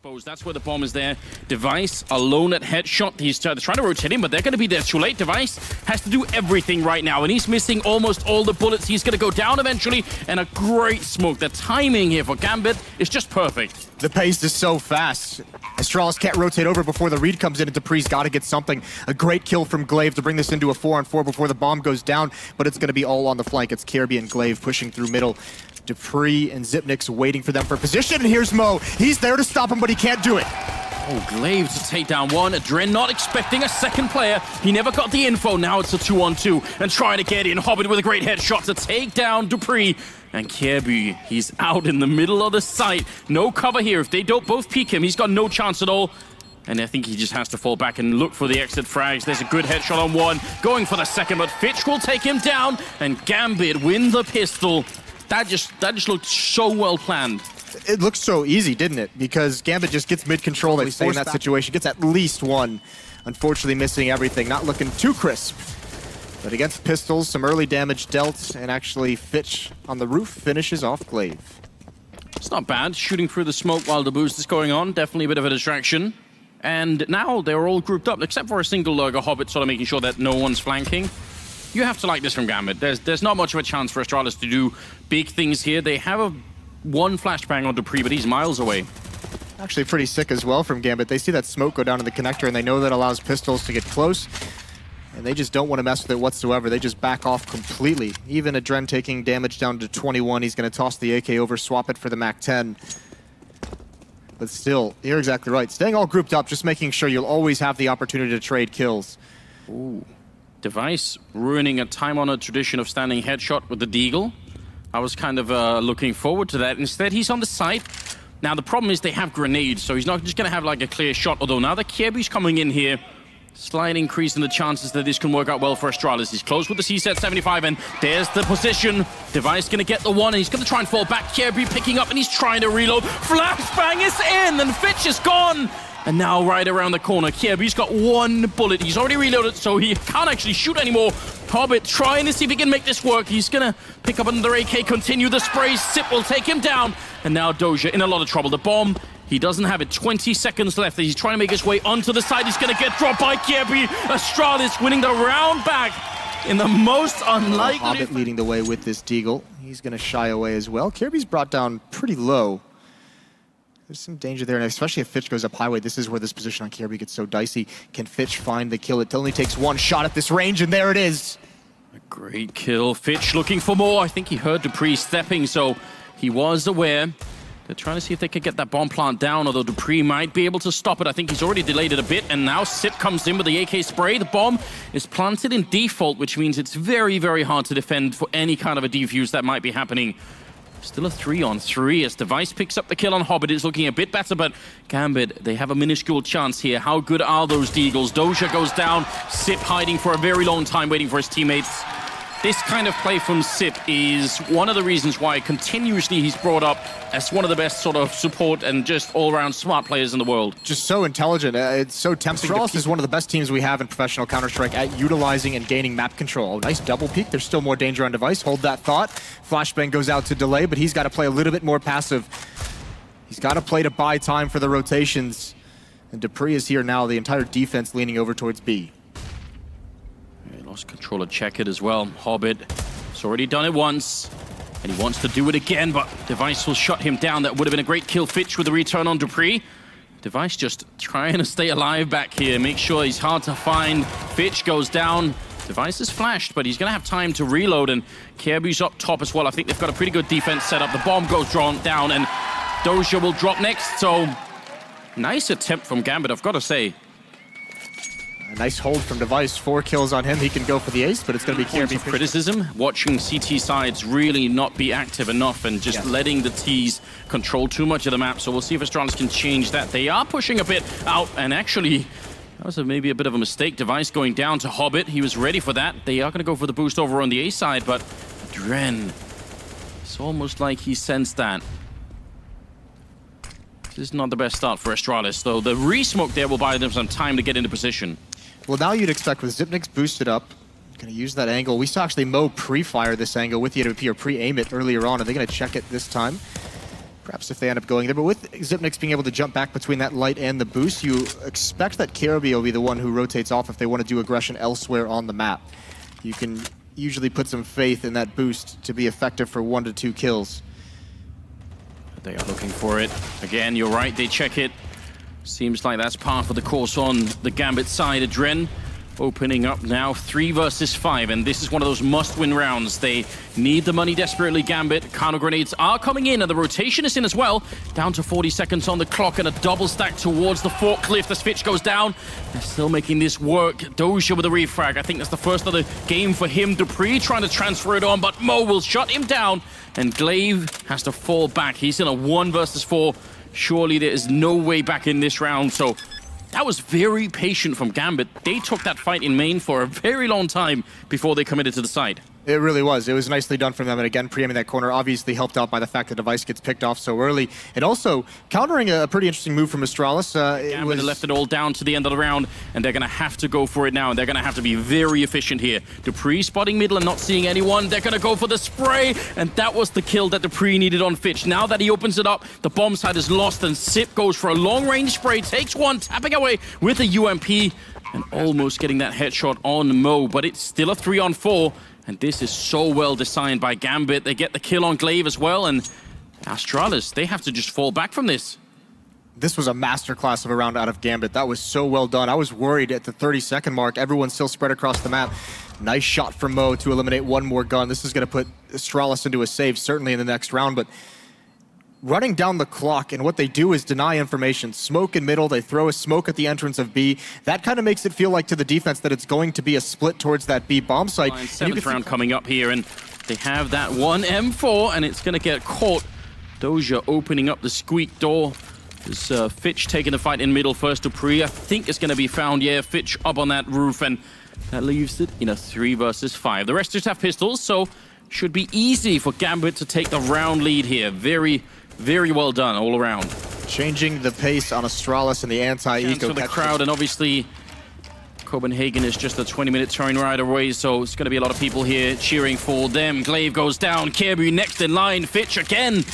exposed. That's where the bomb is there. Device alone at headshot. He's trying to rotate him, but they're going to be there too late. Device has to do everything right now, and he's missing almost all the bullets. He's going to go down eventually, and a great smoke. The timing here for Gambit is just perfect. The pace is so fast. Astralis can't rotate over before the read comes in, and dupreeh's got to get something. A great kill from Glaive to bring this into a 4-on-4 before the bomb goes down, but it's going to be all on the flank. It's Kirby and Glaive pushing through middle. dupreeh and Xyp9x waiting for them for position, and here's Mo. He's there to stop him, but he can't do it. Oh, Glaive to take down one. Dren not expecting a second player. He never got the info. Now it's a 2-on-2 and trying to get in. Hobbit with a great headshot to take down dupreeh. And Kirby, he's out in the middle of the site. No cover here. If they don't both peek him, he's got no chance at all. And I think he just has to fall back and look for the exit frags. There's a good headshot on one. Going for the second, but fitchz will take him down. And Gambit win the pistol. That just looked so well planned. It looks so easy, didn't it? Because Gambit just gets mid-control, they stay in that situation, gets at least one. Unfortunately missing everything, not looking too crisp. But against pistols, some early damage dealt, and actually fitchz on the roof finishes off Glaive. It's not bad, shooting through the smoke while the boost is going on. Definitely a bit of a distraction. And now they're all grouped up, except for a single Lurker Hobbit, sort of making sure that no one's flanking. You have to like this from Gambit. There's not much of a chance for Astralis to do big things here. They have one flashbang on dupreeh, but he's miles away. Actually pretty sick as well from Gambit. They see that smoke go down in the connector, and they know that allows pistols to get close. And they just don't want to mess with it whatsoever. They just back off completely. Even Adren taking damage down to 21. He's going to toss the AK over, swap it for the MAC-10. But still, you're exactly right. Staying all grouped up, just making sure you'll always have the opportunity to trade kills. Ooh. Device ruining a time-honored tradition of standing headshot with the deagle. I was kind of looking forward to that. Instead, he's on the site. Now, the problem is they have grenades, so he's not just going to have like a clear shot. Although now that Kirby's coming in here, slight increase in the chances that this can work out well for Astralis. He's close with the C-set 75, and there's the position. Device going to get the one, and he's going to try and fall back. Kirby picking up, and he's trying to reload. Flashbang is in, and fitchz is gone. And now right around the corner, Kirby's got one bullet. He's already reloaded, so he can't actually shoot anymore. Hobbit trying to see if he can make this work. He's gonna pick up another AK, continue the spray. Zip will take him down. And now Doja in a lot of trouble. The bomb, he doesn't have it. 20 seconds left. He's trying to make his way onto the side. He's gonna get dropped by Kirby. Astralis winning the round back in the most unlikely. Hobbit leading the way with this deagle. He's gonna shy away as well. Kirby's brought down pretty low. There's some danger there, and especially if fitchz goes up highway, this is where this position on Kirby gets so dicey. Can fitchz find the kill? It only takes one shot at this range, and there it is. A great kill. fitchz looking for more. I think he heard dupreeh stepping, so he was aware. They're trying to see if they can get that bomb plant down, although dupreeh might be able to stop it. I think he's already delayed it a bit, and now Zip comes in with the AK spray. The bomb is planted in default, which means it's very, very hard to defend for any kind of a defuse that might be happening. Still a 3-on-3 as Device picks up the kill on Hobbit. It's looking a bit better, but Gambit, they have a minuscule chance here. How good are those deagles? Doja goes down. Zip hiding for a very long time, waiting for his teammates. This kind of play from Zip is one of the reasons why continuously he's brought up as one of the best sort of support and just all-around smart players in the world. Just so intelligent. It's so tempting. Astralis is one of the best teams we have in professional Counter-Strike at utilizing and gaining map control. Oh, nice double peek. There's still more danger on Device. Hold that thought. Flashbang goes out to delay, but he's got to play a little bit more passive. He's got to play to buy time for the rotations. And dupreeh is here now. The entire defense leaning over towards B. He lost control of Check It as well. Hobbit has already done it once, and he wants to do it again, but Device will shut him down. That would have been a great kill. fitchz with the return on dupreeh. Device just trying to stay alive back here. Make sure he's hard to find. fitchz goes down. Device is flashed, but he's going to have time to reload, and Kirby's up top as well. I think they've got a pretty good defense set up. The bomb goes drawn down, and Doja will drop next, so nice attempt from Gambit, I've got to say. A nice hold from Device. 4 kills on him. He can go for the ace, but it's going to be Kirby. Criticism, watching CT sides really not be active enough and just letting the T's control too much of the map. So we'll see if Astralis can change that. They are pushing a bit out, and actually, that was maybe a bit of a mistake. Device going down to Hobbit. He was ready for that. They are going to go for the boost over on the A side, but Dren, it's almost like he sensed that. This is not the best start for Astralis, though. The re-smoke there will buy them some time to get into position. Well, now you'd expect with Xyp9x boosted up, going to use that angle. We saw actually Mo pre-fire this angle with the AWP or pre-aim it earlier on. Are they going to check it this time? Perhaps if they end up going there. But with Xyp9x being able to jump back between that light and the boost, you expect that karaoke will be the one who rotates off if they want to do aggression elsewhere on the map. You can usually put some faith in that boost to be effective for 1 to 2 kills. They are looking for it. Again, you're right, they check it. Seems like that's part of the course on the Gambit side. Adren opening up now 3 versus 5, and this is one of those must-win rounds. They need the money desperately, Gambit. Counter grenades are coming in, and the rotation is in as well. Down to 40 seconds on the clock, and a double stack towards the forklift as Fitch goes down. They're still making this work. Doja with a refrag. I think that's the first of the game for him. Dupree trying to transfer it on, but Mo will shut him down, and Glaive has to fall back. He's in a 1 versus 4. Surely there is no way back in this round, so that was very patient from Gambit. They took that fight in main for a very long time before they committed to the side. It really was. It was nicely done from them. And again, preempting that corner obviously helped out by the fact that Device gets picked off so early. And also countering a pretty interesting move from Astralis. Gambit left it all down to the end of the round, and they're going to have to go for it now. And they're going to have to be very efficient here. Dupree spotting middle and not seeing anyone. They're going to go for the spray. And that was the kill that Dupree needed on Fitch. Now that he opens it up, the bomb side is lost, and Sip goes for a long-range spray. Takes one, tapping away with a UMP. And almost getting that headshot on Mo. But it's still a 3-on-4. And this is so well designed by Gambit. They get the kill on Glaive as well, and Astralis, they have to just fall back from this. This was a masterclass of a round out of Gambit. That was so well done. I was worried at the 30-second mark. Everyone's still spread across the map. Nice shot from Mo to eliminate one more gun. This is going to put Astralis into a save, certainly in the next round, but running down the clock, and what they do is deny information. Smoke in middle, they throw a smoke at the entrance of B. That kind of makes it feel like to the defense that it's going to be a split towards that B bomb site. 7th round coming up here, and they have that one M4, and it's going to get caught. Doja opening up the squeak door. There's Fitch taking the fight in middle first. Dupree, I think it's going to be found. Yeah, Fitch up on that roof, and that leaves it in a 3 versus 5. The rest just have pistols, so should be easy for Gambit to take the round lead here. Very well done all around. Changing the pace on Astralis and the anti-eco. For the crowd, and obviously Copenhagen is just a 20-minute train ride away, so it's going to be a lot of people here cheering for them. Glaive goes down, Kirby next in line, Fitch again.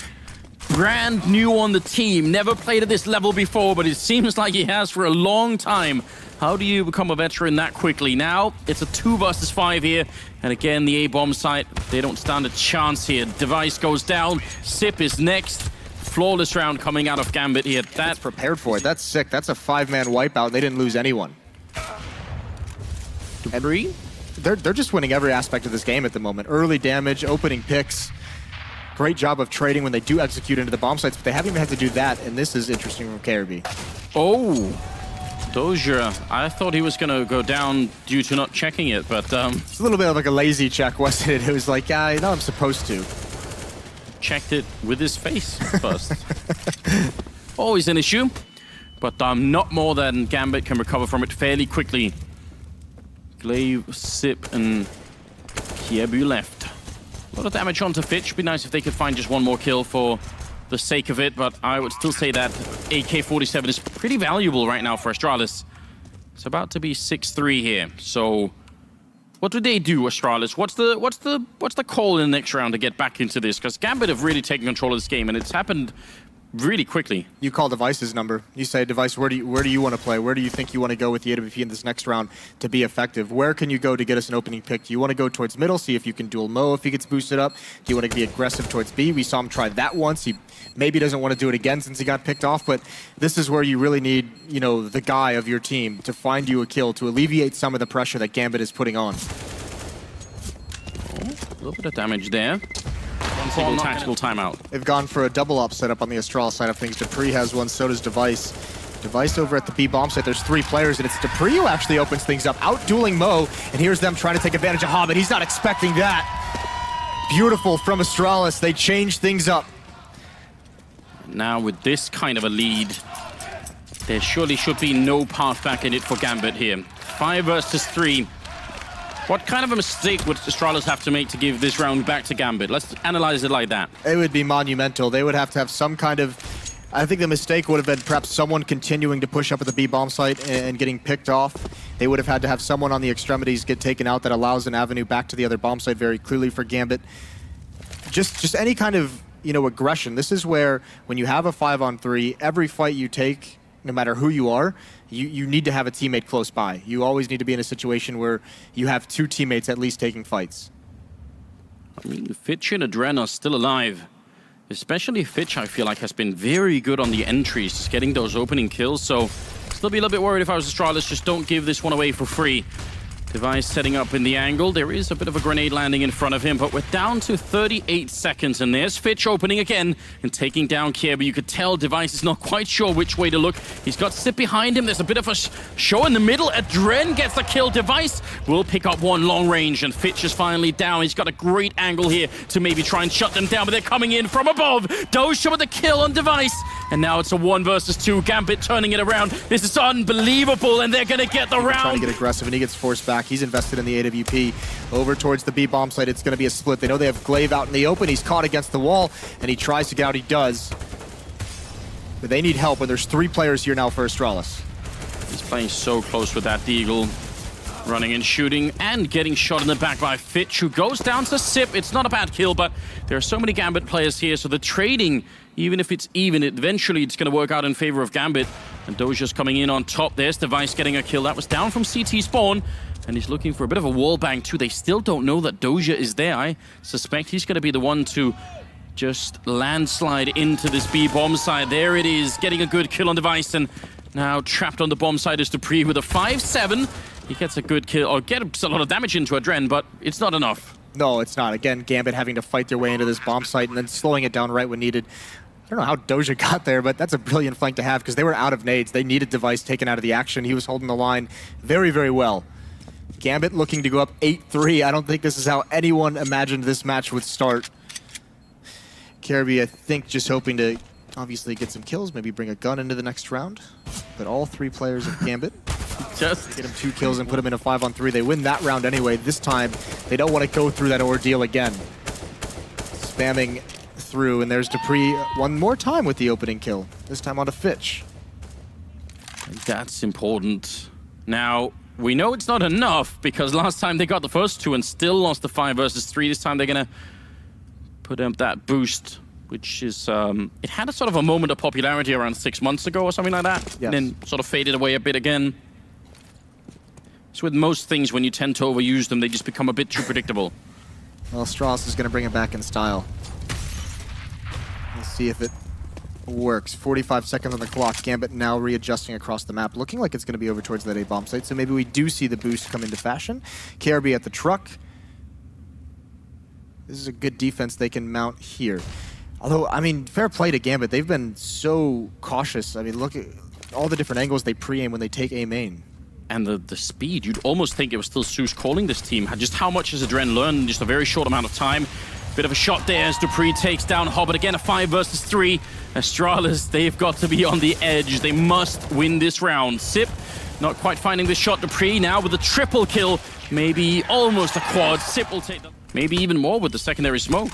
Brand new on the team, never played at this level before, but it seems like he has for a long time. How do you become a veteran that quickly? Now, it's a 2 versus 5 here. And again, the A-bomb site, they don't stand a chance here. Device goes down. Sip is next. Flawless round coming out of Gambit here. That's prepared for it. That's sick. That's a 5-man wipeout. They didn't lose anyone. Dupree? They're just winning every aspect of this game at the moment. Early damage, opening picks. Great job of trading when they do execute into the bomb sites, but they haven't even had to do that, and this is interesting from KRB. Oh! Doja, I thought he was going to go down due to not checking it, but it's a little bit of like a lazy check, wasn't it? It was like, yeah, I know I'm supposed to. Checked it with his face first. Always an issue, but not more than Gambit can recover from it fairly quickly. Glaive, Sip, and Kiebu left. A lot of damage onto Fitch. Be nice if they could find just one more kill for the sake of it, but I would still say that AK-47 is pretty valuable right now for Astralis. It's about to be 6-3 here, so what do they do, Astralis? What's the call in the next round to get back into this? Because Gambit have really taken control of this game, and it's happened really quickly. You call Device's number. You say, Device, where do you want to play? Where do you think you want to go with the AWP in this next round to be effective? Where can you go to get us an opening pick? Do you want to go towards middle, see if you can duel Mo if he gets boosted up? Do you want to be aggressive towards B? We saw him try that once. He maybe doesn't want to do it again since he got picked off, but this is where you really need, you know, the guy of your team to find you a kill, to alleviate some of the pressure that Gambit is putting on. Oh, a little bit of damage there. One single tactical timeout. They've gone for a double op setup on the Astralis side of things. Dupree has one, so does Device. Device over at the B bomb site, there's 3 players, and it's Dupree who actually opens things up, out-dueling Mo, and here's them trying to take advantage of Hobbit. He's not expecting that. Beautiful from Astralis. They change things up. Now with this kind of a lead, there surely should be no path back in it for Gambit here. 5 versus 3. What kind of a mistake would Astralis have to make to give this round back to Gambit? Let's analyze it like that. It would be monumental. They would have to have some kind of... I think the mistake would have been perhaps someone continuing to push up at the B bomb site and getting picked off. They would have had to have someone on the extremities get taken out that allows an avenue back to the other bomb site very clearly for Gambit. Just any kind of aggression. This is where, when you have a 5-on-3, every fight you take, no matter who you are, you need to have a teammate close by. You always need to be in a situation where you have two teammates at least taking fights. I mean, Fitch and Adren are still alive. Especially Fitch, I feel like, has been very good on the entries, just getting those opening kills. So, still be a little bit worried if I was Astralis. Just don't give this one away for free. Device setting up in the angle. There is a bit of a grenade landing in front of him, but we're down to 38 seconds. And there's Fitch opening again and taking down Kier, but you could tell Device is not quite sure which way to look. He's got Sip behind him. There's a bit of a show in the middle. Adren gets the kill. Device will pick up one long range, and Fitch is finally down. He's got a great angle here to maybe try and shut them down, but they're coming in from above. Doja with the kill on Device. And now it's a 1 versus 2. Gambit turning it around. This is unbelievable, and they're going to get the round. Trying to get aggressive, and he gets forced back. He's invested in the AWP. Over towards the B bomb site, it's going to be a split. They know they have Glaive out in the open. He's caught against the wall, and he tries to get out. He does. But they need help, and there's 3 players here now for Astralis. He's playing so close with that Deagle. Running and shooting and getting shot in the back by Fitch, who goes down to Sip. It's not a bad kill, but there are so many Gambit players here, so the trading, even if it's even, eventually it's going to work out in favor of Gambit. And Doja's coming in on top. There's Device getting a kill. That was down from CT spawn, and he's looking for a bit of a wall bang too. They still don't know that Doja is there. I suspect he's going to be the one to just landslide into this B bomb side. There it is, getting a good kill on Device, and now trapped on the bomb side is Dupree with a 5-7. He gets a good kill, or gets a lot of damage into Adren, but it's not enough. No, it's not. Again, Gambit having to fight their way into this bomb site and then slowing it down right when needed. I don't know how Doja got there, but that's a brilliant flank to have because they were out of nades. They needed Device taken out of the action. He was holding the line very, very well. Gambit looking to go up 8-3. I don't think this is how anyone imagined this match would start. Caribbean, I think, just hoping to obviously get some kills, maybe bring a gun into the next round. But all 3 players of Gambit just get him 2 kills and put him in a 5-on-3. They win that round anyway. This time, they don't want to go through that ordeal again. Spamming through, and there's Dupree one more time with the opening kill. This time onto Fitch. And that's important. Now, we know it's not enough, because last time they got the first 2 and still lost the 5 versus 3. This time they're going to put up that boost, which is, it had a sort of a moment of popularity around 6 months ago or something like that. Yes. And then sort of faded away a bit again. So with most things, when you tend to overuse them, they just become a bit too predictable. Well, Strauss is going to bring it back in style. Let's see if it works. 45 seconds on the clock. Gambit now readjusting across the map, looking like it's going to be over towards that A bomb site. So maybe we do see the boost come into fashion. KRB at the truck. This is a good defense they can mount here. Although, I mean, fair play to Gambit. They've been so cautious. I mean, look at all the different angles they pre-aim when they take A main. And the speed, you'd almost think it was still Zeus calling this team. Just how much has Adren learned in just a very short amount of time. Bit of a shot there as Dupree takes down Hobbit. Again, a 5 versus 3. Astralis, they've got to be on the edge. They must win this round. Sip, not quite finding this shot. Dupree now with a triple kill. Maybe almost a quad. Sip will take them. Maybe even more with the secondary smoke.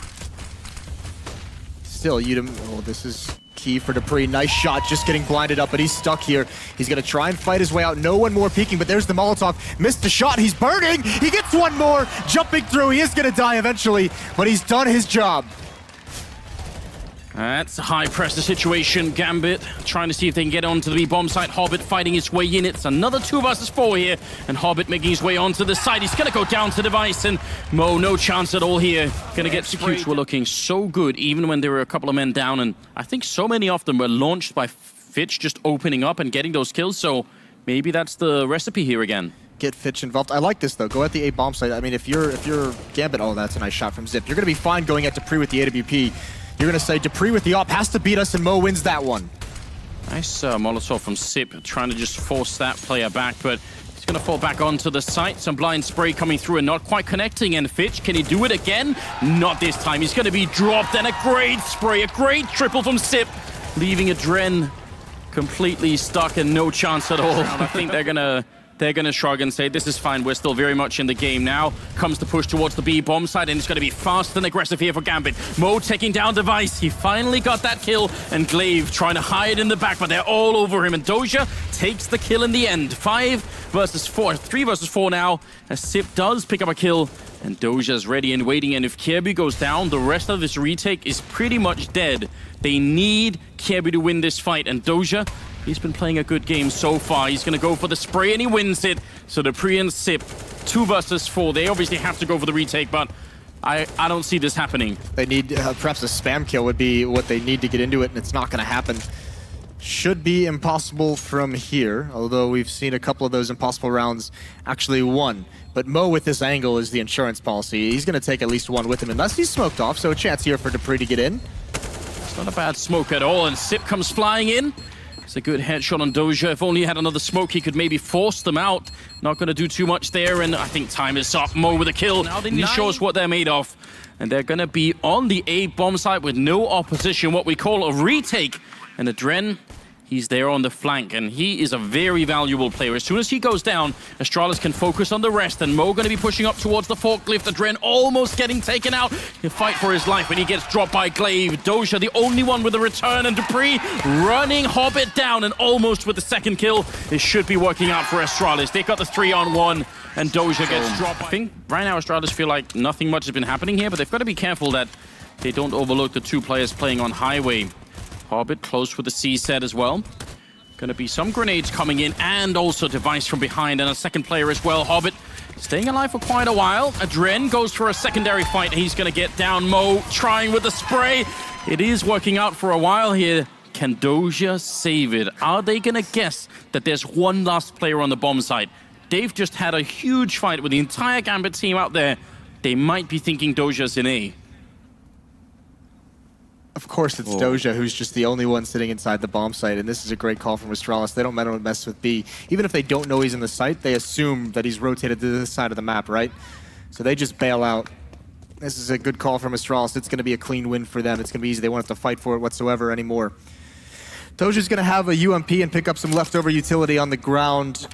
Still, oh, this is key for Dupree. Nice shot, just getting blinded up, but he's stuck here. He's going to try and fight his way out. No one more peeking, but there's the Molotov. Missed the shot. He's burning. He gets one more. Jumping through. He is going to die eventually, but he's done his job. That's a high-pressure situation. Gambit trying to see if they can get onto the B-bomb site. Hobbit fighting his way in. It's another 2 versus 4 here. And Hobbit making his way onto the side. He's going to go down to Device. And Mo, no chance at all here. Going to get sprayed. Were looking so good, even when there were a couple of men down. And I think so many of them were launched by Fitch just opening up and getting those kills. So maybe that's the recipe here again. Get Fitch involved. I like this, though. Go at the A bomb site. I mean, if you're Gambit, oh, that's a nice shot from Zip. You're going to be fine going at Dupree with the AWP. You're going to say Dupree with the op has to beat us, and Mo wins that one. Nice Molotov from Sip, trying to just force that player back, but he's going to fall back onto the site. Some blind spray coming through and not quite connecting. And Fitch, can he do it again? Not this time. He's going to be dropped, and a great spray, a great triple from Sip, leaving Adren completely stuck and no chance at all. I think they're going to shrug and say, this is fine, we're still very much in the game now. Comes the push towards the B bomb side, and it's going to be fast and aggressive here for Gambit. Mo taking down Device. He finally got that kill, and Glaive trying to hide in the back, but they're all over him, and Doja takes the kill in the end. 5 versus 4, 3 versus 4 now, as Sip does pick up a kill, And Doja's ready and waiting, and if Kirby goes down, the rest of this retake is pretty much dead. They need Kirby to win this fight, and Doja, he's been playing a good game so far. He's gonna go for the spray and he wins it. So the Pre and Sip, 2 versus 4. They obviously have to go for the retake, but I don't see this happening. They need, perhaps a spam kill would be what they need to get into it, and it's not gonna happen. Should be impossible from here, although we've seen a couple of those impossible rounds actually won. But Mo with this angle is the insurance policy. He's gonna take at least one with him, unless he's smoked off, so a chance here for Dupree to get in. It's not a bad smoke at all, and Sip comes flying in. It's a good headshot on Doja. If only he had another smoke, he could maybe force them out. Not going to do too much there, and I think time is up. Mo with a kill. Now they need to show us what they're made of. And they're going to be on the A bomb site with no opposition, what we call a retake. And Adren, he's there on the flank, and he is a very valuable player. As soon as he goes down, Astralis can focus on the rest, and Mo going to be pushing up towards the forklift. Adren almost getting taken out. He'll fight for his life, and he gets dropped by Glaive. Doja, the only one with a return, and Dupree running Hobbit down, and almost with the second kill. This should be working out for Astralis. They got the 3-on-1, and Doja gets dropped. I think right now Astralis feel like nothing much has been happening here, but they've got to be careful that they don't overlook the 2 players playing on Highway. Hobbit close with the C set as well. Gonna be some grenades coming in, and also device from behind, and a second player as well. Hobbit staying alive for quite a while. Adren goes for a secondary fight. He's gonna get down. Mo trying with the spray. It is working out for a while here. Can Doja save it? Are they gonna guess that there's one last player on the bomb site? They've just had a huge fight with the entire Gambit team out there. They might be thinking Doja's in A. Of course, it's Doja who's just the only one sitting inside the bomb site, and this is a great call from Astralis. They don't mess with B. Even if they don't know he's in the site, they assume that he's rotated to this side of the map, right? So they just bail out. This is a good call from Astralis. It's going to be a clean win for them. It's going to be easy. They won't have to fight for it whatsoever anymore. Doja's going to have a UMP and pick up some leftover utility on the ground.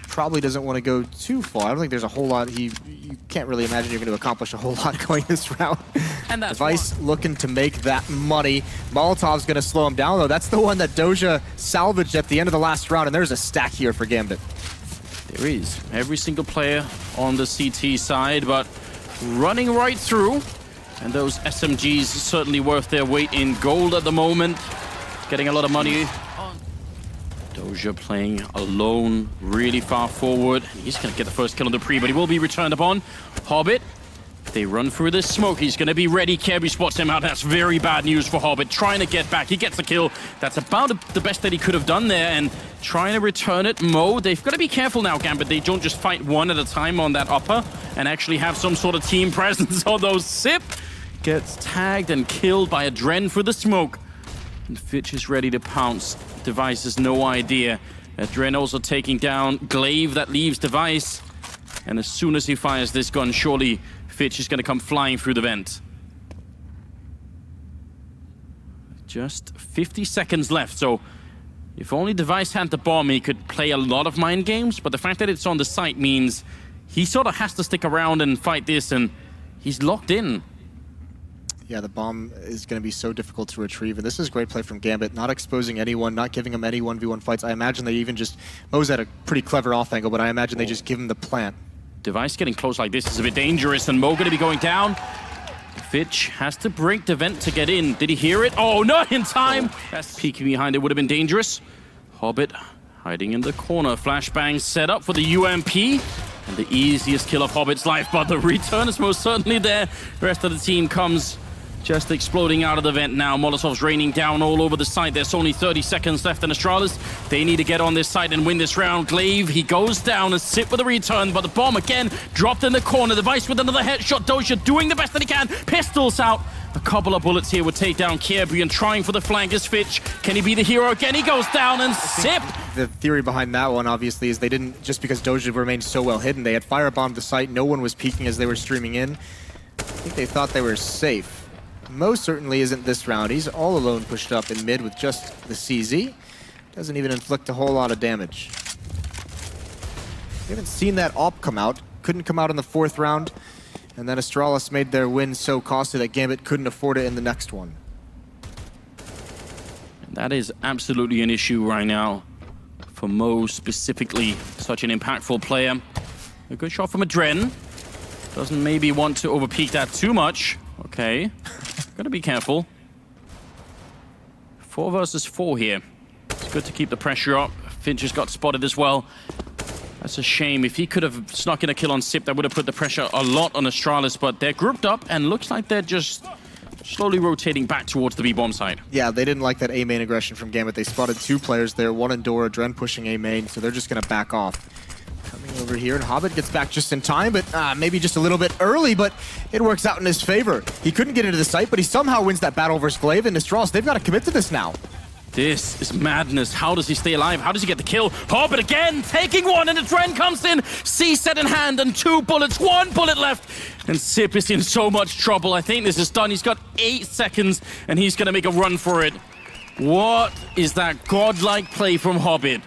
Probably doesn't want to go too far. I don't think there's a whole lot. You can't really imagine you're going to accomplish a whole lot going this round. And that's Device looking to make that money. Molotov's going to slow him down, though. That's the one that Doja salvaged at the end of the last round, and there's a stack here for Gambit. There is. Every single player on the CT side, but running right through. And those SMGs certainly worth their weight in gold at the moment. Getting a lot of money. Doja playing alone, really far forward. He's going to get the first kill on the Pre, but he will be returned upon. Hobbit, they run through this smoke. He's going to be ready. Kirby spots him out. That's very bad news for Hobbit. Trying to get back. He gets the kill. That's about the best that he could have done there, and trying to return it. Mo, they've got to be careful now, Gambit. They don't just fight one at a time on that upper and actually have some sort of team presence. Although Sip gets tagged and killed by Adren for the smoke. And Fitch is ready to pounce. Device has no idea. Adren also taking down Glaive. That leaves Device. And as soon as he fires this gun, surely Fitch is going to come flying through the vent. Just 50 seconds left, so if only Device had the bomb, he could play a lot of mind games, but the fact that it's on the site means he sort of has to stick around and fight this, and he's locked in. Yeah, the bomb is going to be so difficult to retrieve, and this is great play from Gambit, not exposing anyone, not giving him any 1v1 fights. I imagine they even just... Mo's at a pretty clever off angle, but I imagine they just give him the plant. Device getting close like this is a bit dangerous, and Mo going to be going down. Fitch has to break the vent to get in. Did he hear it? Oh, not in time! That's peeking behind it would have been dangerous. Hobbit hiding in the corner. Flashbang set up for the UMP. And the easiest kill of Hobbit's life, but the return is most certainly there. The rest of the team comes just exploding out of the vent now. Molotov's raining down all over the site. There's only 30 seconds left in Astralis. They need to get on this site and win this round. Glaive, he goes down and Sip with a return, but the bomb again dropped in the corner. Device with another headshot. Doja doing the best that he can. Pistols out. A couple of bullets here would take down Kirby, and trying for the flank is Fitch. Can he be the hero again? He goes down, and Sip. The theory behind that one, obviously, is they didn't, just because Doja remained so well hidden, they had firebombed the site. No one was peeking as they were streaming in. I think they thought they were safe. Mo certainly isn't this round. He's all alone pushed up in mid with just the CZ. Doesn't even inflict a whole lot of damage. We haven't seen that AWP come out. Couldn't come out in the 4th round. And then Astralis made their win so costly that Gambit couldn't afford it in the next one. And that is absolutely an issue right now for Mo specifically. Such an impactful player. A good shot from Adren. Doesn't maybe want to overpeak that too much. Okay. Gotta be careful. 4 versus 4 here. It's good to keep the pressure up. Finch has got spotted as well. That's a shame. If he could have snuck in a kill on Sip, that would have put the pressure a lot on Astralis, but they're grouped up and looks like they're just slowly rotating back towards the B bomb side. Yeah, they didn't like that A main aggression from Gambit. They spotted 2 players there, one Endora, Dren pushing A main, so they're just gonna back off. Coming over here, and Hobbit gets back just in time, but maybe just a little bit early, but it works out in his favor. He couldn't get into the site, but he somehow wins that battle versus Glaive, and Astralis, they've got to commit to this now. This is madness. How does he stay alive? How does he get the kill? Hobbit again, taking one, and the Dren comes in. C set in hand, and 2 bullets, 1 bullet left. And Sip is in so much trouble. I think this is done. He's got 8 seconds, and he's gonna make a run for it. What is that godlike play from Hobbit?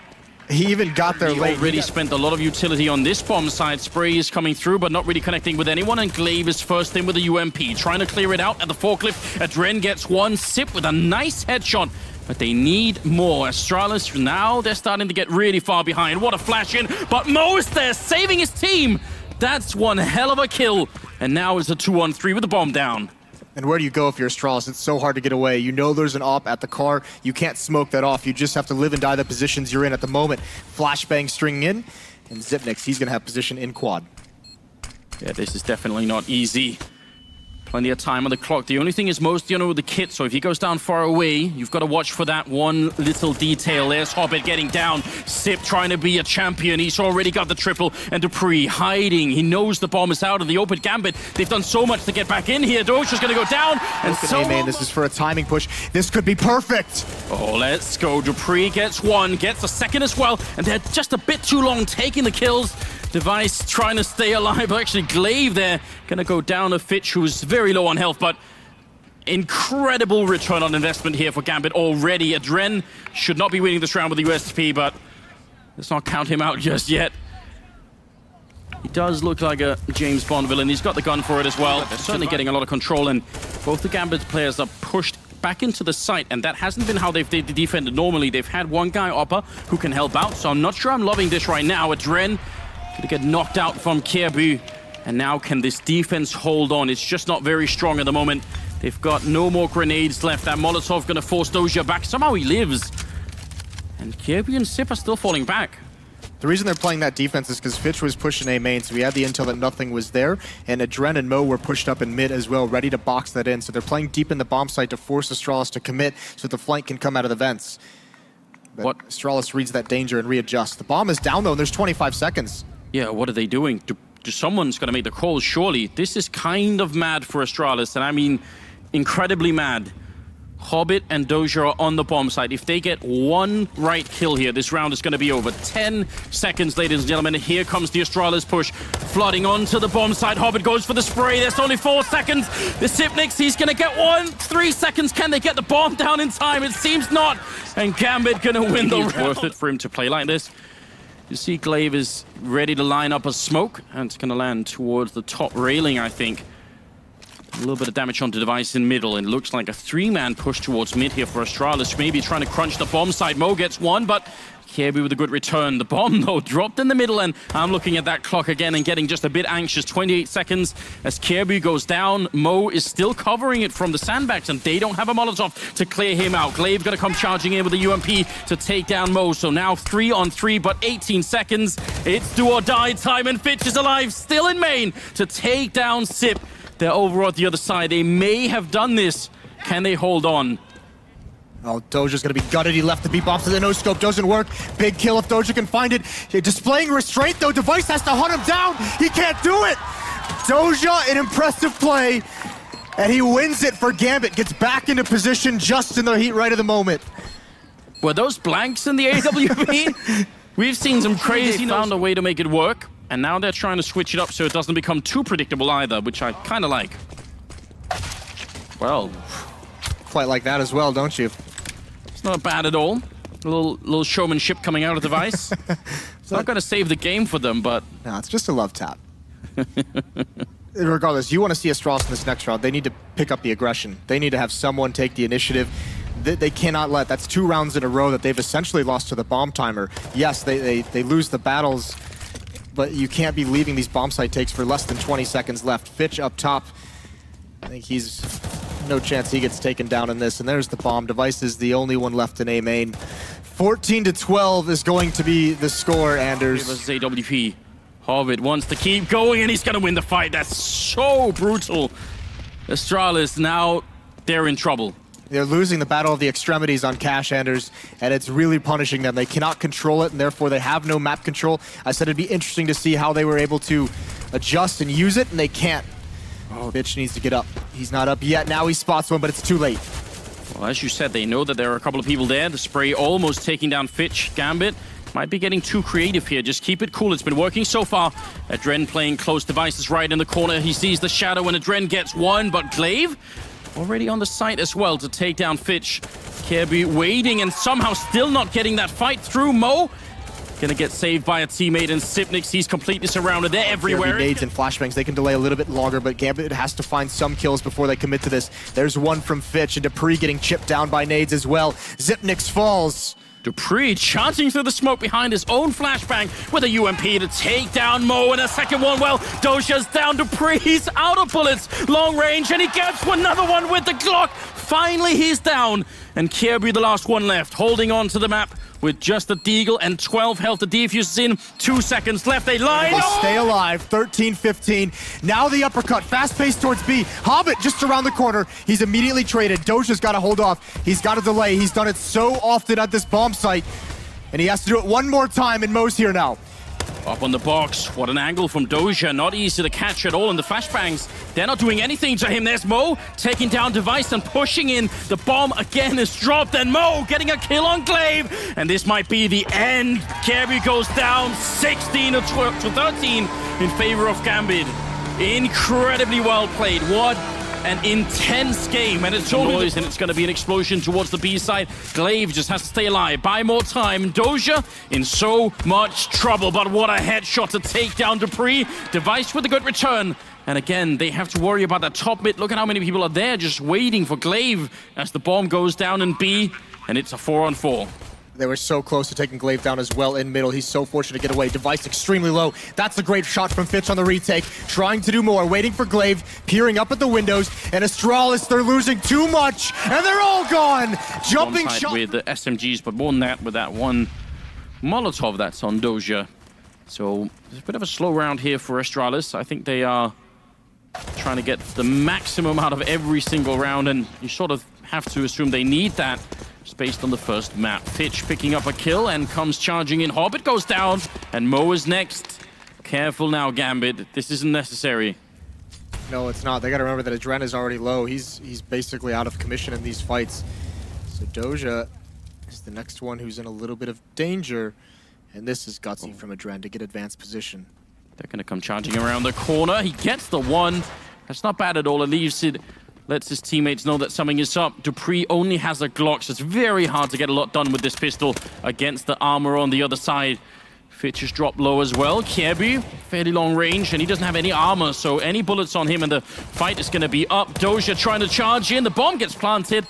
He even got there He late. already spent a lot of utility on this bomb side. Spray is coming through, but not really connecting with anyone. And Glaive is first in with a UMP, trying to clear it out at the forklift. Adren gets one. Sip with a nice headshot, but they need more. Astralis, now they're starting to get really far behind. What a flash in, but Mo is there, saving his team. That's one hell of a kill. And now it's a 2-on-3 with the bomb down. And where do you go if you're Astralis? It's so hard to get away. You know there's an op at the car. You can't smoke that off. You just have to live and die the positions you're in at the moment. Flashbang stringing in, and Zipnix, he's going to have position in quad. Yeah, this is definitely not easy. Plenty of time on the clock. The only thing is most, with the kit, so if he goes down far away, you've got to watch for that one little detail. There's Hobbit getting down. Sip trying to be a champion. He's already got the triple. And Dupree hiding. He knows the bomb is out of the open. Gambit, they've done so much to get back in here. Doja's going to go down. And so... man, this is for a timing push. This could be perfect. Oh, let's go. Dupree gets one, gets a second as well. And they're just a bit too long taking the kills. Device trying to stay alive. Actually, Glaive there going to go down a Fitch, who's very low on health, but incredible return on investment here for Gambit already. Adren should not be winning this round with the USP, but let's not count him out just yet. He does look like a James Bond villain. He's got the gun for it as well. They're certainly getting a lot of control, and both the Gambit players are pushed back into the site, and that hasn't been how they've defended normally. They've had one guy, Oppa, who can help out, so I'm not sure I'm loving this right now. Adren gonna get knocked out from Kjaerbye. And now can this defense hold on? It's just not very strong at the moment. They've got no more grenades left. That Molotov gonna force Doja back. Somehow he lives. And Kjaerbye and Sip are still falling back. The reason they're playing that defense is because Fitch was pushing A main, so we had the intel that nothing was there. And Adren and Mo were pushed up in mid as well, ready to box that in. So they're playing deep in the bomb site to force Astralis to commit so the flank can come out of the vents. But Astralis reads that danger and readjusts. The bomb is down though, and there's 25 seconds. Yeah, what are they doing? Someone's got to make the call, surely. This is kind of mad for Astralis, and I mean incredibly mad. Hobbit and Doja are on the bomb site. If they get one right kill here, this round is going to be over. 10 seconds, ladies and gentlemen. Here comes the Astralis push, flooding onto the bomb site. Hobbit goes for the spray. There's only 4 seconds. The Zipnix, he's going to get one. 3 seconds. Can they get the bomb down in time? It seems not. And Gambit going to win the round. It's worth it for him to play like this. You see Glaive is ready to line up a smoke, and it's going to land towards the top railing, I think. A little bit of damage onto Device in middle, and looks like a 3-man push towards mid here for Astralis. Maybe trying to crunch the bomb side. Mo gets one, but Kjaerbye with a good return. The bomb, though, dropped in the middle, and I'm looking at that clock again and getting just a bit anxious. 28 seconds as Kjaerbye goes down. Mo is still covering it from the sandbags, and they don't have a Molotov to clear him out. Glaive gonna come charging in with a UMP to take down Mo. So now 3-on-3, but 18 seconds. It's do or die time, and Fitch is alive, still in main, to take down Sip. They're over at the other side. They may have done this. Can they hold on? Oh, Doja's gonna be gutted. He left the beat off to the no-scope. Doesn't work. Big kill if Doja can find it. Displaying restraint, though. Device has to hunt him down. He can't do it. Doja, an impressive play. And he wins it for Gambit. Gets back into position just in the heat right of the moment. Were those blanks in the AWP? We've seen some crazy. They found a way to make it work. And now they're trying to switch it up so it doesn't become too predictable either, which I kind of like. Well, quite like that as well, don't you? It's not bad at all. A little showmanship coming out of Device. It's not going to save the game for them, but... No, it's just a love tap. Regardless, you want to see Astralis in this next round. They need to pick up the aggression. They need to have someone take the initiative. They cannot let... That's 2 rounds in a row that they've essentially lost to the bomb timer. Yes, they lose the battles but you can't be leaving these bomb site takes for less than 20 seconds left. Fitch up top. I think he's no chance he gets taken down in this. And there's the bomb. Device is the only one left in A main. 14-12 is going to be the score, Anders. Versus AWP. Harvard wants to keep going, and he's going to win the fight. That's so brutal. Astralis, now they're in trouble. They're losing the battle of the extremities on Cash, Anders, and it's really punishing them. They cannot control it, and therefore they have no map control. I said it'd be interesting to see how they were able to adjust and use it, and they can't. Oh, Bitch needs to get up. He's not up yet. Now he spots one, but it's too late. Well, as you said, they know that there are a couple of people there. The spray almost taking down Fitch. Gambit might be getting too creative here. Just keep it cool. It's been working so far. Adren playing close. Devices right in the corner. He sees the shadow, and Adren gets one, but Glaive already on the site as well to take down Fitch. Kirby waiting and somehow still not getting that fight through. Mo gonna get saved by a teammate, and Sipnix, he's completely surrounded. They're everywhere. Kirby nades and flashbangs, they can delay a little bit longer, but Gambit has to find some kills before they commit to this. There's one from Fitch, and Dupree getting chipped down by nades as well. Zipnix falls. Dupree charging through the smoke behind his own flashbang with a UMP to take down Mo, and a second one. Well, Doja's down. Dupree's out of bullets. Long range, and he gets another one with the Glock. Finally, he's down. And Kirby, the last one left, holding on to the map with just a deagle and 12 health. The defuse is in. 2 seconds left. They line. They stay alive. 13-15. Now the uppercut. Fast pace towards B. Hobbit just around the corner. He's immediately traded. Doja's got to hold off. He's got to delay. He's done it so often at this bomb site. And he has to do it one more time, and Mo's here now. Up on the box. What an angle from Doja. Not easy to catch at all. And the flashbangs, they're not doing anything to him. There's Mo taking down Device and pushing in. The bomb again is dropped, and Mo getting a kill on Glaive. And this might be the end. Kirby goes down 16-13 in favor of Gambit. Incredibly well played. What an intense game, and it's all noise, and it's going to be an explosion towards the B side. Glaive just has to stay alive, buy more time. Doja in so much trouble, but what a headshot to take down Dupree. Device with a good return. And again, they have to worry about that top mid. Look at how many people are there just waiting for Glaive as the bomb goes down in B, and it's a 4-on-4. They were so close to taking Glaive down as well in middle. He's so fortunate to get away. Device extremely low. That's a great shot from Fitch on the retake. Trying to do more, waiting for Glaive, peering up at the windows. And Astralis, they're losing too much, and they're all gone. Jumping shot with the SMGs, but more than that, with that one Molotov that's on Doja. So there's a bit of a slow round here for Astralis. I think they are trying to get the maximum out of every single round, and you sort of have to assume they need that. Just based on the first map. Fitch picking up a kill and comes charging in. Hobbit goes down, and Mo is next. Careful now, Gambit. This isn't necessary. No, it's not. They got to remember that Adren is already low. He's basically out of commission in these fights. So Doja is the next one who's in a little bit of danger. And this is gutsy from Adren to get advanced position. They're going to come charging around the corner. He gets the one. That's not bad at all. It leaves it. Lets his teammates know that something is up. Dupree only has a Glock, so it's very hard to get a lot done with this pistol against the armor on the other side. Fitch is dropped low as well. Kirby, fairly long range, and he doesn't have any armor, so any bullets on him and the fight is going to be up. Doja trying to charge in. The bomb gets planted,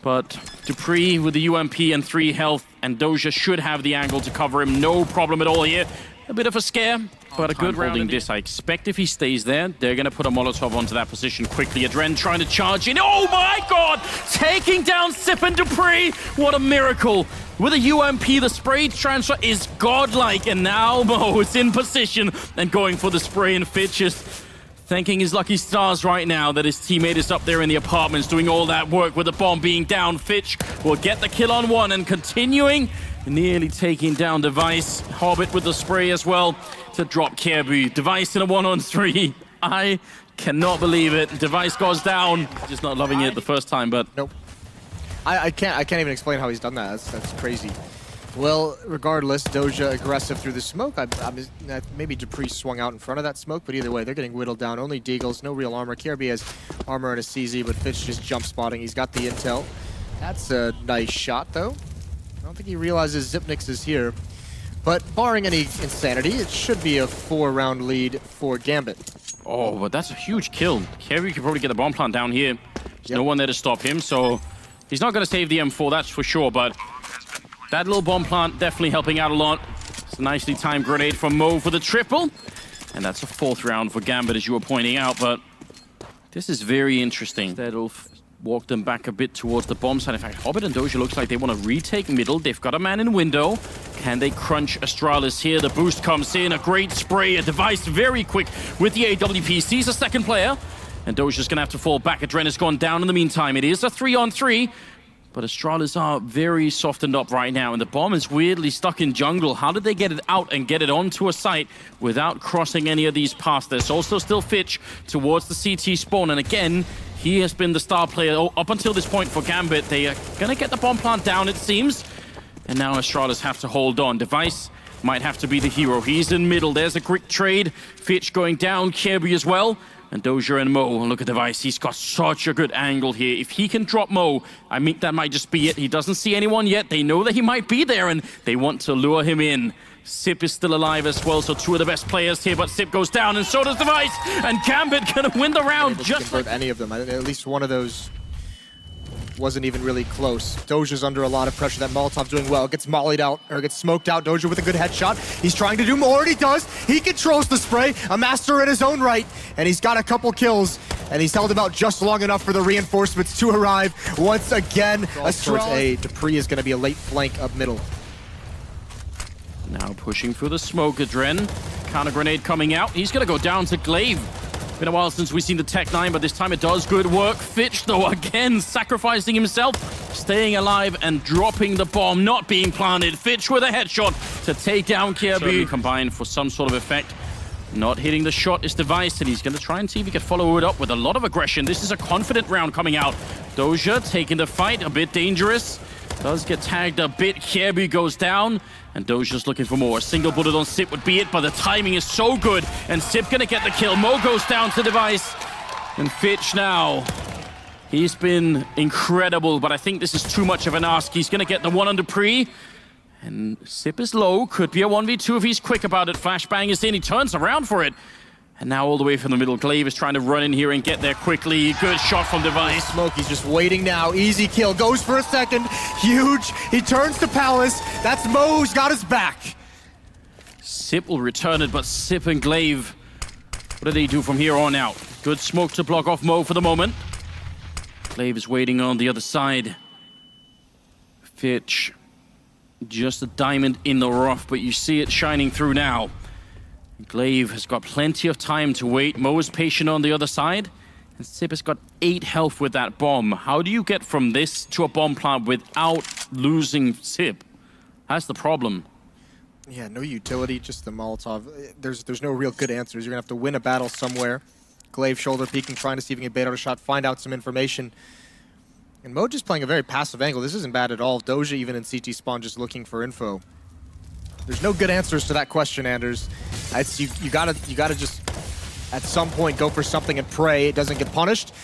but Dupree with the UMP and 3 health, and Doja should have the angle to cover him. No problem at all here. A bit of a scare, but a good round. Holding this, I expect if he stays there, they're going to put a Molotov onto that position quickly. Adren trying to charge in. Oh my god! Taking down Sip and Dupree. What a miracle. With a UMP, the spray transfer is godlike. And now Mo is in position and going for the spray, and Fitch is thanking his lucky stars right now that his teammate is up there in the apartments doing all that work with the bomb being down. Fitch will get the kill on one and continuing. Nearly taking down Device. Hobbit with the spray as well to drop Kirby. Device in a 1-on-3. I cannot believe it. Device goes down. Just not loving it the first time, but nope. I can't even explain how he's done that. That's crazy. Well, regardless, Doja aggressive through the smoke. Maybe Dupree swung out in front of that smoke, but either way, they're getting whittled down. Only deagles, no real armor. Kirby has armor and a CZ, but Fitch just jump spotting. He's got the intel. That's a nice shot, though. I don't think he realizes Zipnix is here. But barring any insanity, it should be a 4-round lead for Gambit. Oh, but that's a huge kill. Kirby could probably get the bomb plant down here. There's no one there to stop him, so he's not going to save the M4, that's for sure, but that little bomb plant definitely helping out a lot. It's a nicely timed grenade from Mo for the triple. And that's a 4th round for Gambit, as you were pointing out, but this is very interesting. That'll walk them back a bit towards the bomb side. In fact, Hobbit and Doja looks like they want to retake middle. They've got a man in window. Can they crunch Astralis here? The boost comes in, a great spray, a device very quick with the AWP. Sees a second player, and Doja's going to have to fall back. Adren has gone down in the meantime. It is a 3-on-3. But Astralis are very softened up right now, and the bomb is weirdly stuck in jungle. How did they get it out and get it onto a site without crossing any of these paths? There's also still Fitch towards the CT spawn, and again, he has been the star player up until this point for Gambit. They are gonna get the bomb plant down, it seems, and now Astralis have to hold on. Device might have to be the hero. He's in middle. There's a quick trade. Fitch going down, Kirby as well. And Doja and Mo, look at Device. He's got such a good angle here. If he can drop Mo, I mean, that might just be it. He doesn't see anyone yet. They know that he might be there, and they want to lure him in. Sip is still alive as well, so 2 of the best players here, but Sip goes down, and so does Device. And Gambit gonna win the round. Just convert any of them. At least one of those wasn't even really close. Doja's under a lot of pressure. That Molotov's doing well. Gets mollied out, or gets smoked out. Doja with a good headshot. He's trying to do more, and he does. He controls the spray. A master in his own right, and he's got a couple kills, and he's held him out just long enough for the reinforcements to arrive. Once again, Astralis. Dupree is going to be a late flank up middle. Now pushing through the smoke, Adren. Counter grenade coming out. He's going to go down to Glaive. Been a while since we've seen the Tech 9, but this time it does good work. Fitch, though, again, sacrificing himself, staying alive and dropping the bomb, not being planted. Fitch with a headshot to take down Kirby. Combined for some sort of effect. Not hitting the shot is Device, and he's going to try and see if he can follow it up with a lot of aggression. This is a confident round coming out. Doja taking the fight, a bit dangerous. Does get tagged a bit. Kirby goes down. And Doja's looking for more. A single bullet on Sip would be it, but the timing is so good. And Sip gonna get the kill. Mo goes down to Device. And Fitch now. He's been incredible, but I think this is too much of an ask. He's gonna get the one on Dupree. And Sip is low. Could be a 1v2 if he's quick about it. Flashbang is in. He turns around for it. And now all the way from the middle, Glaive is trying to run in here and get there quickly. Good shot from Device. Smoke, he's just waiting now. Easy kill, goes for a second. Huge, he turns to Palace. That's Mo who's got his back. Sip will return it, but Sip and Glaive, what do they do from here on out? Good smoke to block off Mo for the moment. Glaive is waiting on the other side. Fitch, just a diamond in the rough, but you see it shining through now. Glaive has got plenty of time to wait. Mo is patient on the other side. And Sip has got 8 health with that bomb. How do you get from this to a bomb plant without losing Sip? That's the problem. Yeah, no utility, just the Molotov. There's no real good answers. You're going to have to win a battle somewhere. Glaive shoulder peeking, trying to see if he can bait out a shot, find out some information. And Mo just playing a very passive angle. This isn't bad at all. Doja even in CT spawn just looking for info. There's no good answers to that question, Anders. You gotta just at some point go for something and pray it doesn't get punished.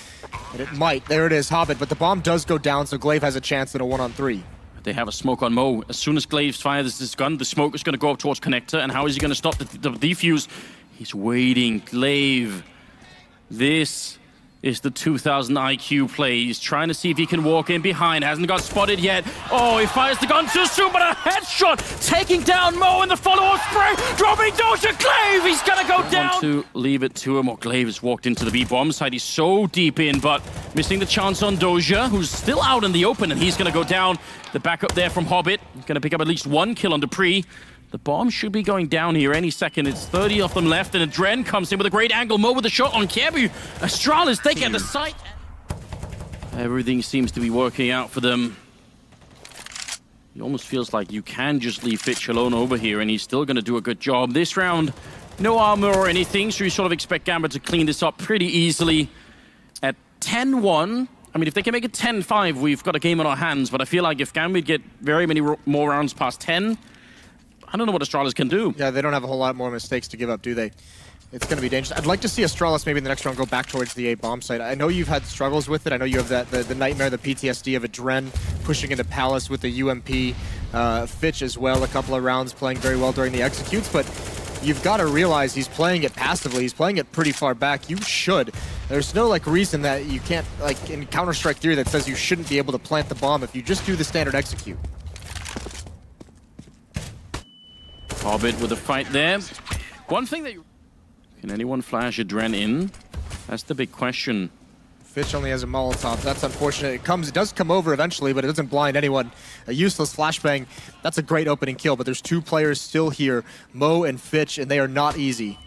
And it might. There it is, Hobbit. But the bomb does go down, so Glaive has a chance at a 1-on-3. They have a smoke on Mo. As soon as Glaive fires this gun, the smoke is going to go up towards Connector. And how is he going to stop the defuse? He's waiting. Glaive. This is the 2000 IQ play. He's trying to see if he can walk in behind. Hasn't got spotted yet. Oh, he fires the gun too soon, but a headshot taking down Mo in the follow-up spray. Dropping Doja. Glaive, he's gonna go down. Want to leave it to him. Or Glaive has walked into the B-bomb side. He's so deep in, but missing the chance on Doja, who's still out in the open, and he's gonna go down. The backup there from Hobbit. He's gonna pick up at least 1 kill on Dupree. The bomb should be going down here any second. It's 30 of them left, and Adren comes in with a great angle. Mo with the shot on Kirby. Astralis, they get the sight. Everything seems to be working out for them. It almost feels like you can just leave Fitch alone over here, and he's still going to do a good job. This round, no armor or anything, so you sort of expect Gambit to clean this up pretty easily. At 10-1, I mean, if they can make it 10-5, we've got a game on our hands, but I feel like if Gambit get very many more rounds past 10, I don't know what Astralis can do. Yeah, they don't have a whole lot more mistakes to give up, do they? It's going to be dangerous. I'd like to see Astralis maybe in the next round go back towards the A bomb site. I know you've had struggles with it. I know you have the nightmare, the PTSD of Adren pushing into Palace with the UMP. Fitch as well, a couple of rounds playing very well during the executes, but you've got to realize he's playing it passively. He's playing it pretty far back. You should. There's no reason that you can't, in Counter-Strike theory that says you shouldn't be able to plant the bomb if you just do the standard execute. Hobbit with a fight there. One thing that can anyone flash Adren in? That's the big question. Fitch only has a Molotov. That's unfortunate. It does come over eventually, but it doesn't blind anyone. A useless flashbang. That's a great opening kill, but there's two players still here, Mo and Fitch, and they are not easy.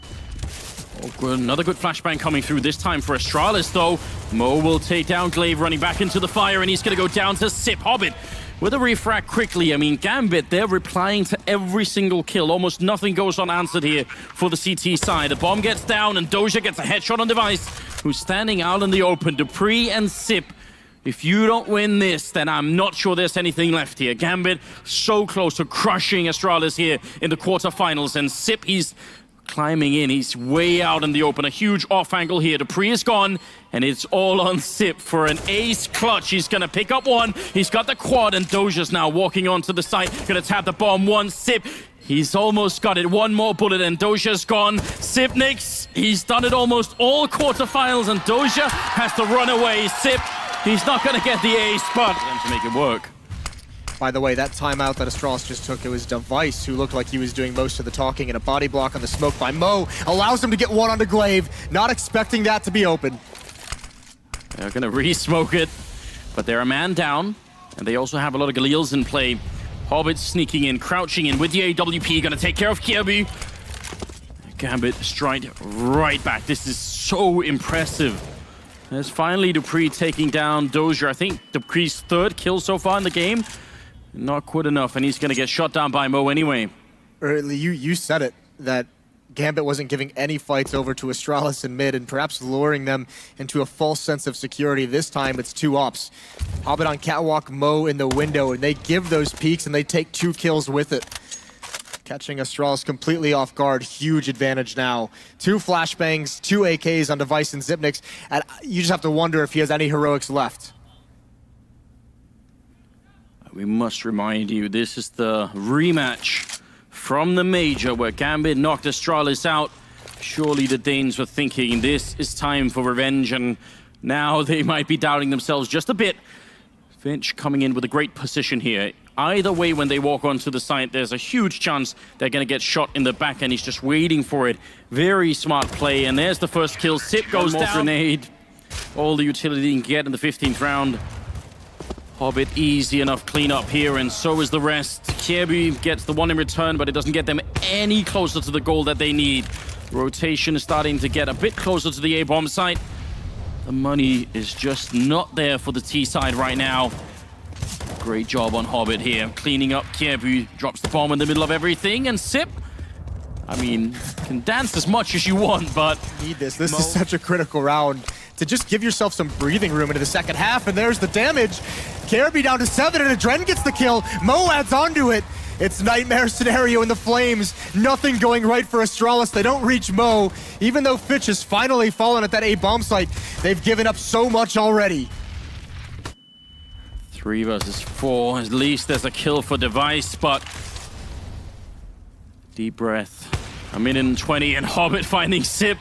Oh, good. Another good flashbang coming through, this time for Astralis, though. Mo will take down Glaive, running back into the fire, and he's going to go down to Sip. Hobbit with a refract quickly. I mean, Gambit, they're replying to every single kill. Almost nothing goes unanswered here for the CT side. The bomb gets down, and Doja gets a headshot on Device, who's standing out in the open. dupreeh and Sip, if you don't win this, then I'm not sure there's anything left here. Gambit so close to crushing Astralis here in the quarterfinals, and Sip, he's climbing in. He's way out in the open. A huge off angle here. dupreeh is gone, and it's all on Sip for an ace clutch. He's going to pick up one. He's got the quad, and Doja's now walking onto the site. Going to tap the bomb once. Sip, he's almost got it. One more bullet, and Doja's gone. Sip nicks. He's done it almost all quarterfinals, and Doja has to run away. Sip, he's not going to get the ace, but to make it work. By the way, that timeout that Astralis just took, it was Device who looked like he was doing most of the talking, and a body block on the smoke by Mo allows him to get one onto Glaive, not expecting that to be open. They're going to re-smoke it, but they're a man down, and they also have a lot of Galils in play. Hobbit sneaking in, crouching in with the AWP, going to take care of Kirby. Gambit strike right back. This is so impressive. There's finally dupreeh taking down Doja. I think dupreeh's third kill so far in the game. Not quite enough, and he's going to get shot down by Mo anyway. Early, you said it, that Gambit wasn't giving any fights over to Astralis in mid and perhaps luring them into a false sense of security. This time it's two ops. Hobbit on catwalk, Mo in the window, and they give those peeks and they take 2 kills with it. Catching Astralis completely off guard. Huge advantage now. 2 flashbangs, 2 AKs on Device and Xyp9x, and you just have to wonder if he has any heroics left. We must remind you, this is the rematch from the Major where Gambit knocked Astralis out. Surely the Danes were thinking this is time for revenge, and now they might be doubting themselves just a bit. Finch coming in with a great position here. Either way, when they walk onto the site, there's a huge chance they're going to get shot in the back, and he's just waiting for it. Very smart play, and there's the first kill. Sip goes down. Grenade. All the utility he can get in the 15th round. Hobbit easy enough clean up here, and so is the rest. Kirby gets the one in return, but it doesn't get them any closer to the goal that they need. Rotation is starting to get a bit closer to the A-bomb site. The money is just not there for the T side right now. Great job on Hobbit here, cleaning up. Kirby drops the bomb in the middle of everything, and Sip, I mean, can dance as much as you want, but need this. This is such a critical round to just give yourself some breathing room into the second half, and there's the damage. Kirby down to 7, and Adren gets the kill. Mo adds onto it. It's nightmare scenario in the flames. Nothing going right for Astralis. They don't reach Mo. Even though Fitch has finally fallen at that A-bomb site, they've given up so much already. 3 versus 4. At least there's a kill for Device, but deep breath. 1:20, and Hobbit finding Sip.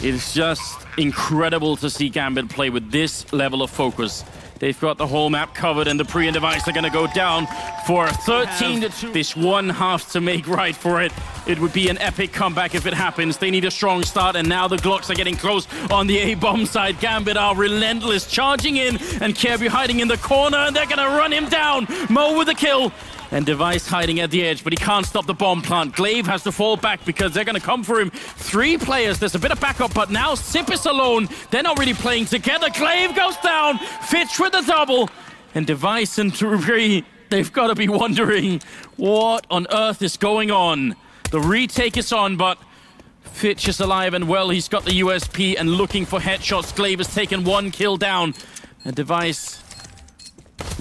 It's just incredible to see Gambit play with this level of focus. They've got the whole map covered, and dupreeh and Device are going to go down for 13-2. This one half to make right for it. It would be an epic comeback if it happens. They need a strong start, and now the Glocks are getting close on the A-bomb side. Gambit are relentless, charging in, and Kirby hiding in the corner, and they're going to run him down. Mo with the kill. And Device hiding at the edge, but he can't stop the bomb plant. Glaive has to fall back because they're going to come for him. 3 players, there's a bit of backup, but now Sip is alone. They're not really playing together. Glaive goes down, Fitch with the double. And Device and dupreeh, they've got to be wondering what on earth is going on. The retake is on, but Fitch is alive and well. He's got the USP and looking for headshots. Glaive has taken 1 kill down. And Device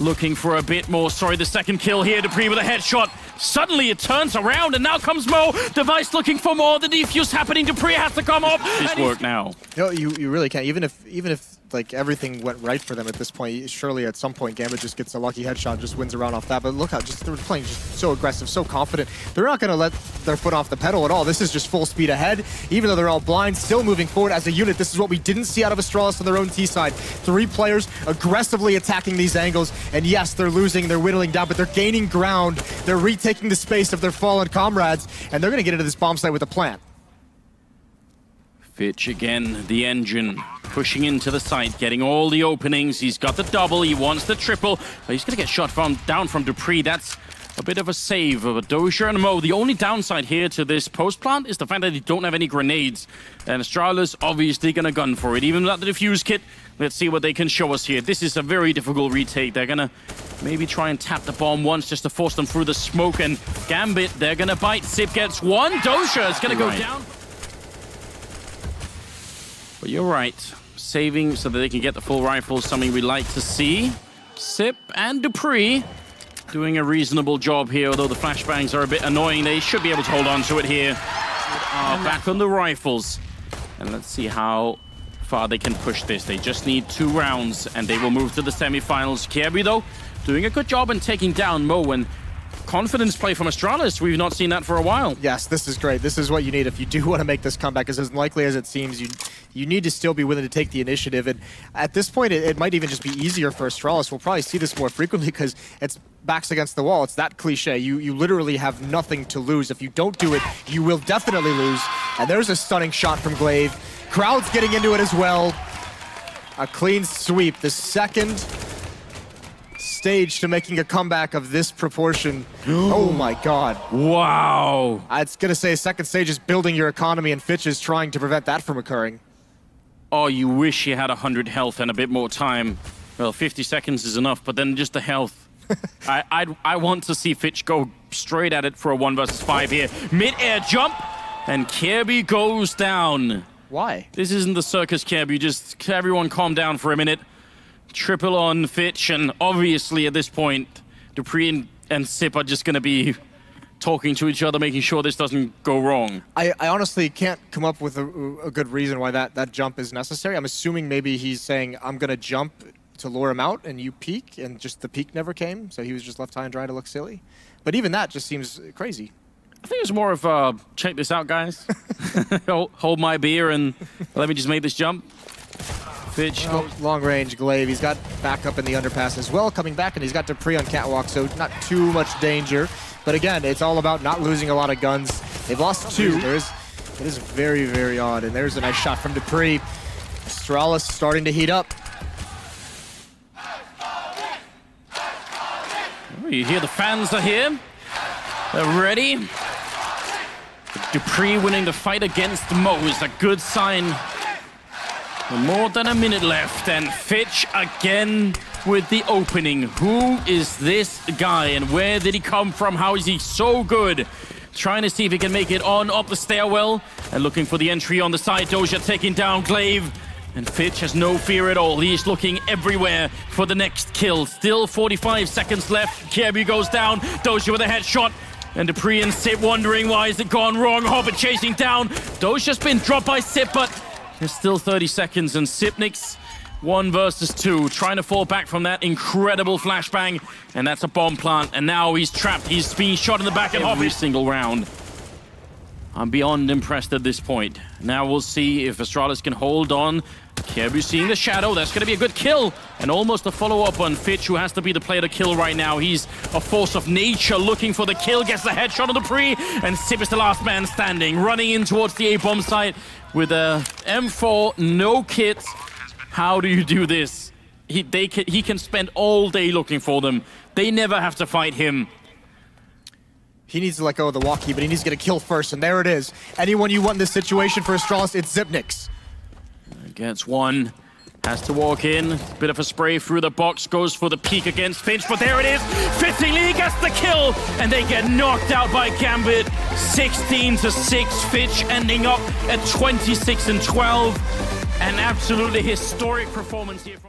looking for a bit more. Sorry, the second kill here. dupreeh with a headshot. Suddenly it turns around, and now comes Mo. Device looking for more. The defuse happening. dupreeh has to come up. This work now. No, you really can't. Even if like everything went right for them at this point. Surely at some point Gambit just gets a lucky headshot, just wins around off that. But look how they're playing just so aggressive, so confident. They're not going to let their foot off the pedal at all. This is just full speed ahead. Even though they're all blind, still moving forward as a unit. This is what we didn't see out of Astralis on their own T side. 3 players aggressively attacking these angles. And yes, they're losing, they're whittling down, but they're gaining ground. They're retaking the space of their fallen comrades. And they're going to get into this bomb site with a plan. Fitch again, the engine, pushing into the site, getting all the openings. He's got the double, he wants the triple. But he's going to get shot down from Dupree. That's a bit of a save of a Doja and Mo. The only downside here to this post plant is the fact that they don't have any grenades. And Astralis obviously going to gun for it. Even without the defuse kit, let's see what they can show us here. This is a very difficult retake. They're going to maybe try and tap the bomb once just to force them through the smoke. And Gambit, they're going to bite. Sip gets one. Doja is going to go down. But you're right, saving so that they can get the full rifle is something we like to see. Sip and Dupree doing a reasonable job here, although the flashbangs are a bit annoying. They should be able to hold on to it here. Back on the rifles. And let's see how far they can push this. They just need 2 rounds and they will move to the semifinals. Kirby, though, doing a good job in taking down Mo, and confidence play from Astralis. We've not seen that for a while. Yes, this is great. This is what you need if you do want to make this comeback, because as likely as it seems, you need to still be willing to take the initiative. And at this point, it might even just be easier for Astralis. We'll probably see this more frequently because it's backs against the wall. It's that cliche. You literally have nothing to lose. If you don't do it, you will definitely lose. And there's a stunning shot from Glaive. Crowd's getting into it as well. A clean sweep. The second stage to making a comeback of this proportion. Oh my god. Wow. I was gonna say second stage is building your economy, and Fitch is trying to prevent that from occurring. Oh, you wish you had 100 health and a bit more time. Well, 50 seconds is enough, but then just the health. I want to see Fitch go straight at it for a 1 versus 5 here. Mid-air jump, and Kirby goes down. Why? This isn't the circus, Kirby. Just everyone calm down for a minute. Triple on Fitch, and obviously at this point, Dupree and Sip are just going to be talking to each other, making sure this doesn't go wrong. I honestly can't come up with a good reason why that jump is necessary. I'm assuming maybe he's saying, I'm going to jump to lure him out and you peek, and just the peek never came, so he was just left high and dry to look silly. But even that just seems crazy. I think it's more of, check this out, guys. Hold my beer and let me just make this jump. Fitch. Long range Glaive. He's got backup in the underpass as well, coming back, and he's got Dupree on catwalk, so not too much danger. But again, it's all about not losing a lot of guns. They've lost 2. It is very, very odd. And there's a nice shot from Dupree. Astralis starting to heat up. Oh, you hear the fans are here. They're ready. Dupree winning the fight against Mo is a good sign. More than a minute left, and Fitch again with the opening. Who is this guy, and where did he come from? How is he so good? Trying to see if he can make it on up the stairwell, and looking for the entry on the side. Doja taking down Glaive, and Fitch has no fear at all. He's looking everywhere for the next kill. Still 45 seconds left. Kirby goes down. Doja with a headshot. And Dupree and Sip wondering why is it gone wrong. Hobbit chasing down. Doja's been dropped by Sip, but there's still 30 seconds, and Sipnik's 1 versus 2, trying to fall back from that incredible flashbang, and that's a bomb plant, and now he's trapped. He's being shot in the back every single round. I'm beyond impressed at this point. Now we'll see if Astralis can hold on. Kirby seeing the shadow. That's going to be a good kill, and almost a follow-up on Fitch, who has to be the player to kill right now. He's a force of nature looking for the kill, gets the headshot on Dupree, and Sip is the last man standing, running in towards the A-bomb site with a M4, no kit. How do you do this? He can spend all day looking for them. They never have to fight him. He needs to let go of the walkie, but he needs to get a kill first, and there it is. Anyone you want in this situation for Astralis, it's Zipnik's. Gets one, has to walk in, bit of a spray through the box, goes for the peek against Finch, but there it is, fittingly he gets the kill, and they get knocked out by Gambit, 16-6, Fitch ending up at 26-12, an absolutely historic performance here from